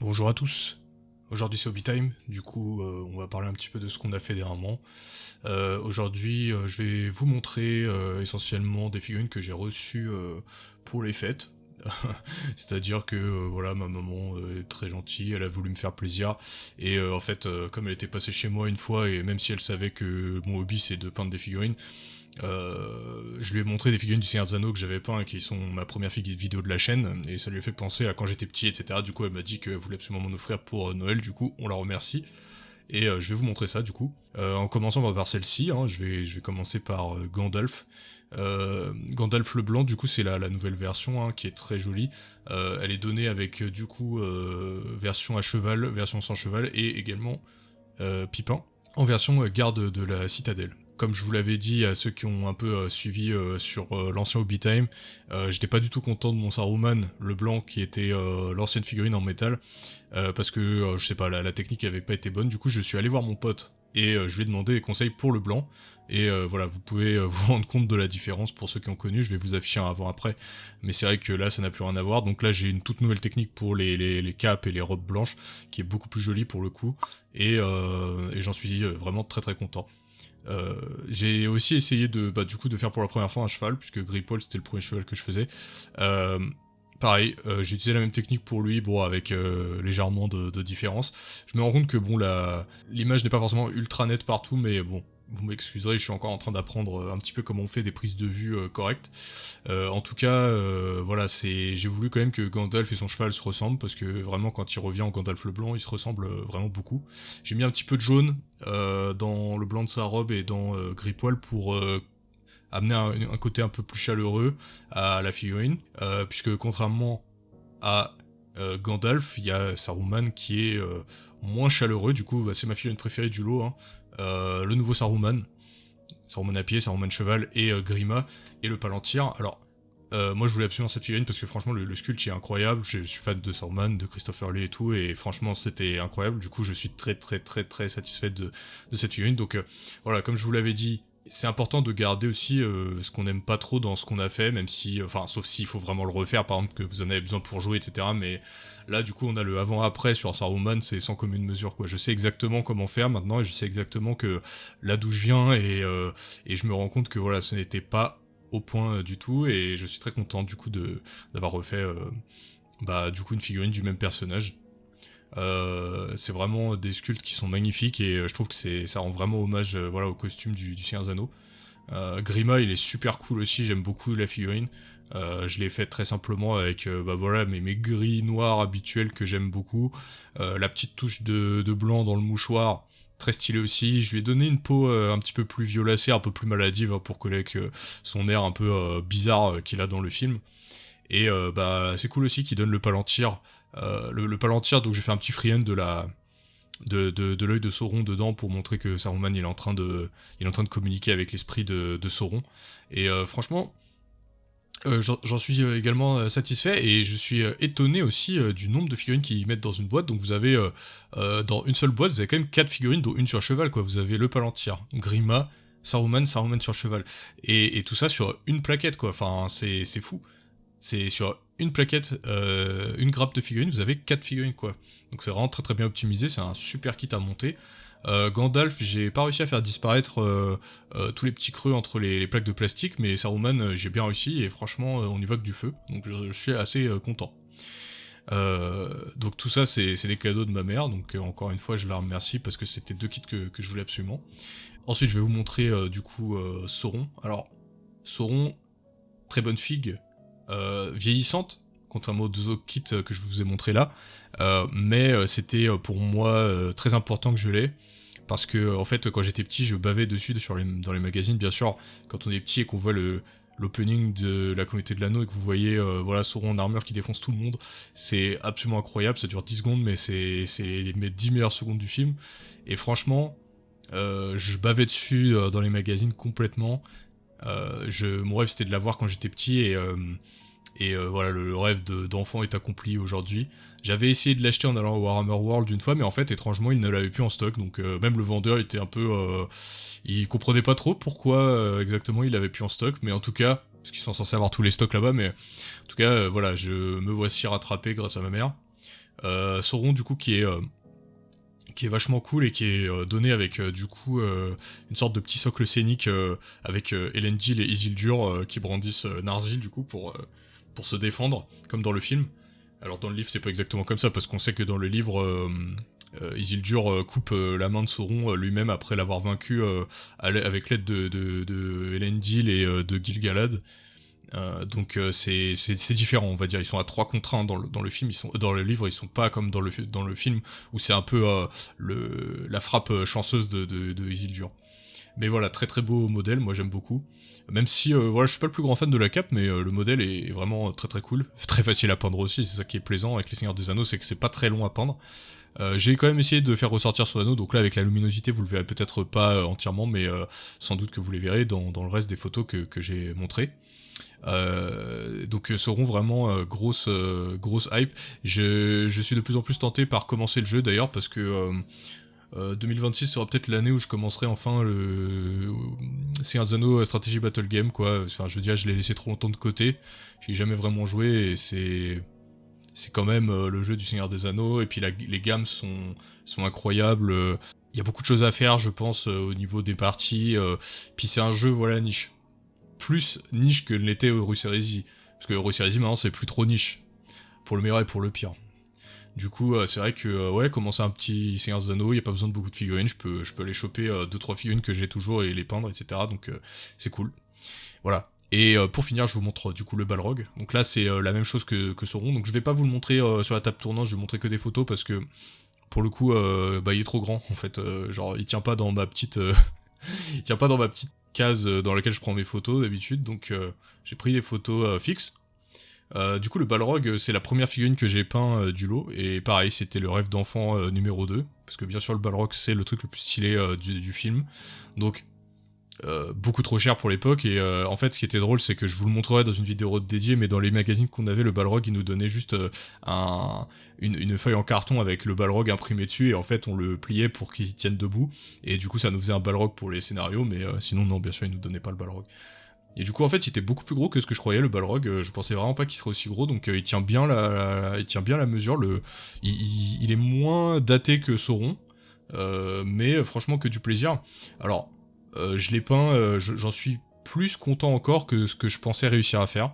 Bonjour à tous, aujourd'hui c'est Hobby Time, du coup on va parler un petit peu de ce qu'on a fait dernièrement. Aujourd'hui je vais vous montrer essentiellement des figurines que j'ai reçues pour les fêtes. C'est-à-dire que voilà, ma maman est très gentille, elle a voulu me faire plaisir et en fait comme elle était passée chez moi une fois et même si elle savait que mon hobby c'est de peindre des figurines, je lui ai montré des figurines du Seigneur des Anneaux que j'avais peint et qui sont ma première vidéo de la chaîne, et ça lui a fait penser à quand j'étais petit, etc. Du coup, elle m'a dit qu'elle voulait absolument m'en offrir pour Noël, du coup, on la remercie. Et je vais vous montrer ça, du coup. En commençant par celle-ci, hein, je vais commencer par Gandalf. Gandalf le Blanc, du coup, c'est la nouvelle version, hein, qui est très jolie. Elle est donnée avec, du coup, version à cheval, version sans cheval, et également Pipin, en version garde de la citadelle. Comme je vous l'avais dit à ceux qui ont un peu suivi sur l'ancien Hobby Time, j'étais pas du tout content de mon Saruman, le blanc, qui était l'ancienne figurine en métal, parce que, je sais pas, la technique avait pas été bonne. Du coup, je suis allé voir mon pote, et je lui ai demandé des conseils pour le blanc, et voilà, vous pouvez vous rendre compte de la différence pour ceux qui ont connu. Je vais vous afficher un avant-après, mais c'est vrai que là, ça n'a plus rien à voir. Donc là, j'ai une toute nouvelle technique pour les capes et les robes blanches, qui est beaucoup plus jolie pour le coup, et j'en suis vraiment très très content. J'ai aussi essayé du coup de faire pour la première fois un cheval, puisque Gripol c'était le premier cheval que je faisais. Euh, Pareil, j'ai utilisé la même technique pour lui, bon, avec légèrement de différence. Je me rends compte que bon, l'image n'est pas forcément ultra nette partout, mais bon, vous m'excuserez, je suis encore en train d'apprendre un petit peu comment on fait des prises de vue correctes. En tout cas, voilà, j'ai voulu quand même que Gandalf et son cheval se ressemblent, parce que vraiment, quand il revient en Gandalf le Blanc, il se ressemble vraiment beaucoup. J'ai mis un petit peu de jaune dans le blanc de sa robe et dans Grippoil pour amener un côté un peu plus chaleureux à la figurine, puisque contrairement à Gandalf, il y a Saruman qui est moins chaleureux. Du coup, bah, c'est ma figurine préférée du lot, hein. Le nouveau Saruman, Saruman à pied, Saruman cheval et Grima et le Palantir. Alors, moi je voulais absolument cette figurine parce que franchement le sculpte est incroyable, je suis fan de Saruman, de Christopher Lee et tout, et franchement c'était incroyable. Du coup je suis très très très très satisfait de cette figurine. Donc voilà, comme je vous l'avais dit, c'est important de garder aussi ce qu'on n'aime pas trop dans ce qu'on a fait, même si, enfin, sauf s'il faut vraiment le refaire, par exemple, que vous en avez besoin pour jouer, etc. Mais là, du coup, on a le avant-après sur Saruman, c'est sans commune mesure, quoi. Je sais exactement comment faire maintenant, et je sais exactement que là d'où je viens, et je me rends compte que voilà, ce n'était pas au point du tout, et je suis très content, du coup, d'avoir refait, du coup, une figurine du même personnage. C'est vraiment des sculptes qui sont magnifiques, et je trouve que ça rend vraiment hommage voilà, au costume du Seigneur des Anneaux. Grima, il est super cool aussi, j'aime beaucoup la figurine. Je l'ai fait très simplement avec voilà, mes gris noirs habituels que j'aime beaucoup. La petite touche de blanc dans le mouchoir, très stylé aussi. Je lui ai donné une peau un petit peu plus violacée, un peu plus maladive, hein, pour coller avec son air un peu bizarre qu'il a dans le film. Et c'est cool aussi qu'il donne le palantir. Le palantir, donc j'ai fait un petit freehand de l'œil de Sauron dedans pour montrer que Saruman il est en train de communiquer avec l'esprit de Sauron. Et franchement, j'en suis également satisfait, et je suis étonné aussi du nombre de figurines qu'ils mettent dans une boîte. Donc vous avez dans une seule boîte, vous avez quand même 4 figurines, dont une sur cheval, quoi. Vous avez le Palantir, Grima, Saruman sur cheval, et tout ça sur une plaquette, quoi. Enfin, c'est fou. C'est sur une plaquette, une grappe de figurines, vous avez 4 figurines, quoi. Donc c'est vraiment très très bien optimisé, c'est un super kit à monter. Gandalf, j'ai pas réussi à faire disparaître tous les petits creux entre les plaques de plastique, mais Saruman, j'ai bien réussi, et franchement, on y voit que du feu, donc je suis assez content. Donc tout ça, c'est des cadeaux de ma mère, donc encore une fois, je la remercie parce que c'était 2 kits que je voulais absolument. Ensuite, je vais vous montrer du coup Sauron. Alors, Sauron, très bonne figue, vieillissante, contrairement aux 2 autres kits que je vous ai montré là, mais c'était pour moi très important que je l'ai, parce que en fait quand j'étais petit je bavais dessus dans les magazines, bien sûr. Quand on est petit et qu'on voit l'opening de la communauté de l'anneau et que vous voyez voilà, Sauron en armure qui défonce tout le monde, c'est absolument incroyable. Ça dure 10 secondes, mais c'est les 10 meilleures secondes du film, et franchement je bavais dessus dans les magazines complètement. Mon rêve c'était de l'avoir quand j'étais petit, et voilà, le rêve d'enfant est accompli aujourd'hui. J'avais essayé de l'acheter en allant au Warhammer World une fois, mais en fait étrangement il ne l'avait plus en stock, donc même le vendeur était un peu... il comprenait pas trop pourquoi exactement il l'avait plus en stock, mais en tout cas, parce qu'ils sont censés avoir tous les stocks là-bas, mais en tout cas voilà, je me voici rattrapé grâce à ma mère. Sauron du coup qui est vachement cool et qui est donné avec du coup une sorte de petit socle scénique avec Elendil et Isildur qui brandissent Narsil du coup pour se défendre comme dans le film. Alors dans le livre c'est pas exactement comme ça parce qu'on sait que dans le livre Isildur coupe la main de Sauron lui-même après l'avoir vaincu avec l'aide de Elendil et de Gil-galad. Donc c'est différent, on va dire. Ils sont à 3 contre 1 dans le film, dans le livre, ils sont pas comme dans le film où c'est un peu la frappe chanceuse de Isildur. Mais voilà, très très beau modèle, moi j'aime beaucoup. Même si voilà, je suis pas le plus grand fan de la cape, mais le modèle est vraiment très très cool, très facile à peindre aussi. C'est ça qui est plaisant avec les Seigneurs des Anneaux, c'est que c'est pas très long à peindre. J'ai quand même essayé de faire ressortir son anneau, donc là avec la luminosité vous le verrez peut-être pas entièrement, mais sans doute que vous les verrez dans le reste des photos que j'ai montrées. Donc Sauron vraiment grosse hype. Je suis de plus en plus tenté par commencer le jeu d'ailleurs parce que 2026 sera peut-être l'année où je commencerai enfin le Seigneur des Anneaux Strategy Battle Game quoi. Enfin je veux dire je l'ai laissé trop longtemps de côté, j'ai jamais vraiment joué et c'est quand même le jeu du Seigneur des Anneaux et puis les gammes sont incroyables. Il y a beaucoup de choses à faire je pense au niveau des parties. Puis c'est un jeu voilà niche. Plus niche que l'était Horus Heresy. Parce que Horus Heresy maintenant c'est plus trop niche. Pour le meilleur et pour le pire. Du coup c'est vrai que ouais commencer un petit Seigneur des Anneaux, il n'y a pas besoin de beaucoup de figurines, je peux aller choper 2-3 figurines que j'ai toujours et les peindre, etc. Donc c'est cool. Voilà. Et pour finir je vous montre du coup le Balrog. Donc là c'est la même chose que Sauron. Donc je vais pas vous le montrer sur la table tournante, je vais vous montrer que des photos parce que pour le coup bah il est trop grand en fait. Genre il tient pas dans ma petite il tient pas dans ma petite case dans laquelle je prends mes photos d'habitude, donc j'ai pris des photos fixes. Du coup le Balrog c'est la première figurine que j'ai peint du lot, et pareil c'était le rêve d'enfant numéro 2, parce que bien sûr le Balrog c'est le truc le plus stylé du film, donc beaucoup trop cher pour l'époque, et en fait ce qui était drôle c'est que je vous le montrerai dans une vidéo dédiée, mais dans les magazines qu'on avait, le Balrog il nous donnait juste une feuille en carton avec le Balrog imprimé dessus, et en fait on le pliait pour qu'il tienne debout, et du coup ça nous faisait un Balrog pour les scénarios, mais sinon non bien sûr il nous donnait pas le Balrog. Et du coup en fait il était beaucoup plus gros que ce que je croyais le Balrog, je pensais vraiment pas qu'il serait aussi gros, donc il tient bien la mesure, il est moins daté que Sauron, mais franchement que du plaisir. Alors je l'ai peint, j'en suis plus content encore que ce que je pensais réussir à faire.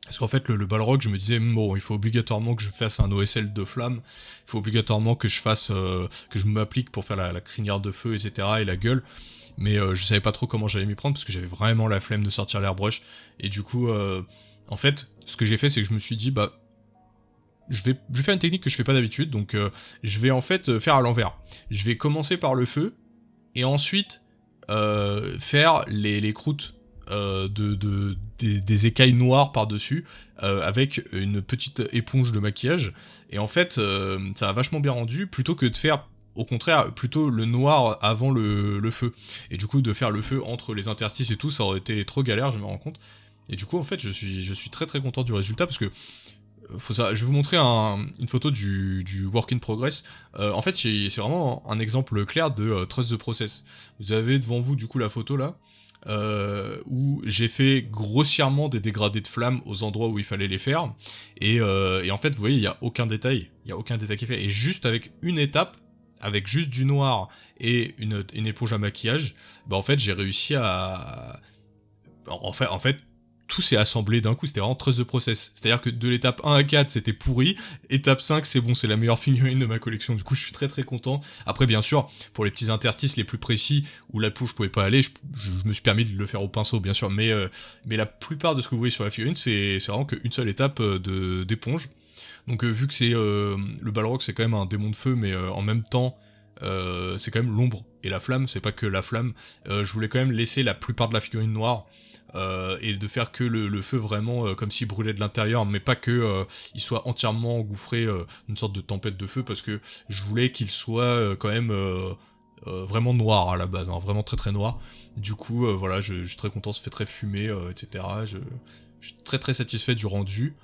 Parce qu'en fait, le Balrog, je me disais, bon, il faut obligatoirement que je fasse un OSL de flamme, il faut obligatoirement que je fasse, que je m'applique pour faire la crinière de feu, etc., et la gueule. Mais je savais pas trop comment j'allais m'y prendre, parce que j'avais vraiment la flemme de sortir l'airbrush. Et du coup, en fait, ce que j'ai fait, c'est que je me suis dit, bah, je vais faire une technique que je fais pas d'habitude, donc je vais en fait faire à l'envers. Je vais commencer par le feu, et ensuite faire les croûtes des écailles noires par-dessus avec une petite éponge de maquillage, et en fait ça a vachement bien rendu, plutôt que de faire au contraire plutôt le noir avant le feu, et du coup de faire le feu entre les interstices et tout, ça aurait été trop galère, je me rends compte. Et du coup en fait je suis très très content du résultat, parce que je vais vous montrer une photo du work in progress. En fait, c'est vraiment un exemple clair de trust the process. Vous avez devant vous du coup la photo là, où j'ai fait grossièrement des dégradés de flammes aux endroits où il fallait les faire, et en fait, vous voyez, il y a aucun détail qui est fait. Et juste avec une étape, avec juste du noir et une éponge à maquillage, bah en fait, j'ai réussi à en fait, tout s'est assemblé d'un coup, c'était vraiment trust the process. C'est-à-dire que de l'étape 1 à 4, c'était pourri, étape 5, c'est bon, c'est la meilleure figurine de ma collection, du coup je suis très très content. Après bien sûr, pour les petits interstices les plus précis, où la pouche pouvait pas aller, je me suis permis de le faire au pinceau bien sûr, mais la plupart de ce que vous voyez sur la figurine, c'est vraiment qu'une seule étape d'éponge. Donc vu que c'est le Balrog, c'est quand même un démon de feu, mais en même temps, c'est quand même l'ombre et la flamme, c'est pas que la flamme. Je voulais quand même laisser la plupart de la figurine noire, et de faire que le feu vraiment comme s'il brûlait de l'intérieur, mais pas que il soit entièrement engouffré d'une sorte de tempête de feu, parce que je voulais qu'il soit quand même vraiment noir à la base, hein, vraiment très très noir. Du coup voilà, je suis très content, ça fait très fumé, etc. Je suis très très satisfait du rendu,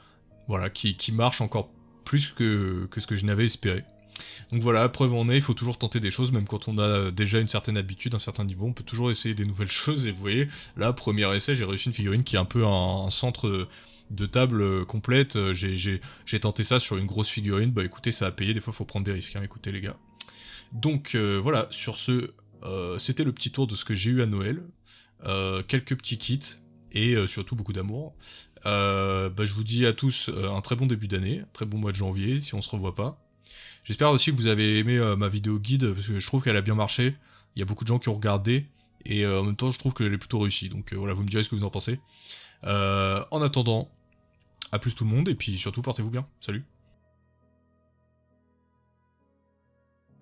voilà, qui marche encore plus que ce que je n'avais espéré. Donc voilà, preuve en est, il faut toujours tenter des choses, même quand on a déjà une certaine habitude, un certain niveau, on peut toujours essayer des nouvelles choses, et vous voyez, là, premier essai, j'ai réussi une figurine qui est un peu un centre de table complète. J'ai tenté ça sur une grosse figurine. Bah écoutez, ça a payé. Des fois, faut prendre des risques. Hein, écoutez, les gars. Donc voilà, sur ce, c'était le petit tour de ce que j'ai eu à Noël. Quelques petits kits et surtout beaucoup d'amour. Je vous dis à tous un très bon début d'année, un très bon mois de janvier si on se revoit pas. J'espère aussi que vous avez aimé ma vidéo guide parce que je trouve qu'elle a bien marché. Il y a beaucoup de gens qui ont regardé et en même temps je trouve qu'elle est plutôt réussie. Donc voilà, vous me direz ce que vous en pensez. En attendant, à plus tout le monde et puis surtout portez-vous bien. Salut.